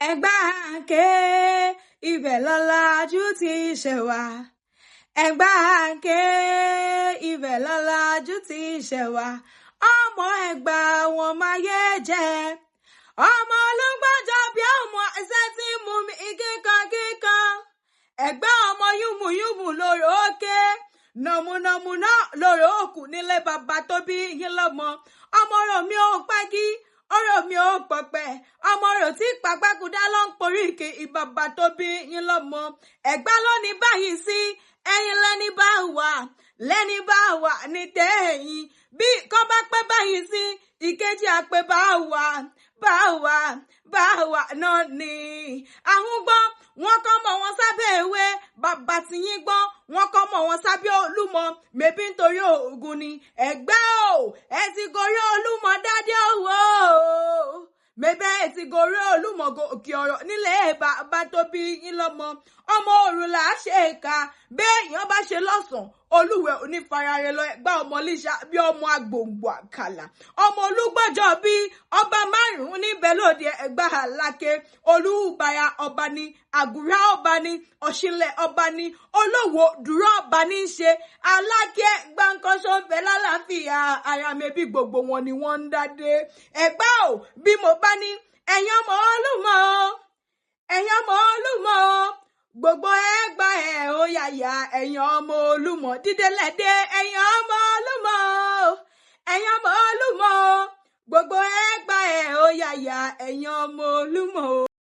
Ẹ̀gbá àǹké ibẹ̀ lọ́làjú ti ṣẹ̀ wá. Ẹ̀gbá àǹké ibẹ̀ lọ́làjú ti ṣẹ̀ wá. Ọmọ Ẹ̀gbá wọn máa yé jẹ. Ọmọ olúgbọ́njọ bí ọmọ ẹsẹ̀ tí mú mi kíkan. Ẹ̀gbá ọmọ yùmùyùmù lórí òkè. Nọ̀mùnọ̀mù náà lórí òkú nílé bàbá tó bí yín lọ́mọ. Ọmọ rẹ̀ mi ò pẹ́gí. Ọ̀rọ̀ mi ò pọ̀pẹ́, ọmọ rẹ̀ tí pàgbákúdá ló ń poríkì ìbàbà tó bí yín lọ́mọ. Ẹ̀gbá ló ní báyìí sí, ẹ̀yin lẹ́ni bá wà ní tẹ̀yìn. Bí kọ́ bá pẹ́ báyìí sí, ìkejì àpè bá wà náà ni. Àwọn gbọ́n, wọ́n kọ́ mọ̀ wọn sábẹ́ ewé, bàbá tí yín gbọ́n, wọ́n kọ́ mọ̀ wọn sábẹ́ Olúmọ, mẹ́bí nítorí Ògún ni. Ẹ̀gbá o, ẹ ti gorí Olúmọ dádé owó. Mẹ́bẹ́ ẹ ti gorí Olúmọ gòkè ọ̀rọ̀ nílé bàbá tó bí yín lọ́mọ. Ọmọ òrùlà ṣe é ka, béèyàn bá ṣe lọ́sàn-án, olúwẹ̀ onífarare lọ Ẹ̀gbá ọmọ líṣà bí ọmọ agbòǹgbò àkàlà. Ọmọ olúgbọ́njọ bí ọba márùn-ún níbẹ̀ lóde Ẹ̀gbá Aláké. Olúbàyà ọba ni, Àgùrá ọba ni, Ọ̀ṣìnlẹ̀ ọba ni, Olówó dúró ọba ní í ṣe. Aláké Ẹ̀gbá nǹkan ṣó ń bẹ lálàáfíà ara mi bí gbogbo wọn ni wọ́n ń dádé. Ẹ̀gbá o, bí mo bá ní ẹ̀yin ọmọ Olúmọ o, ẹ̀yin ọmọ Olúmọ o. Gbogbo Ẹ̀gbá ẹ̀ ó yàyà ẹ̀yin ọmọ Olúmọ dídé lẹ́dẹ́ ẹ̀yin ọmọ Olúmọ o, ẹ̀yin ọmọ Olúmọ o. Gbogbo Ẹ̀gbá ẹ̀ ó yàyà ẹ̀yin ọmọ Olúmọ o.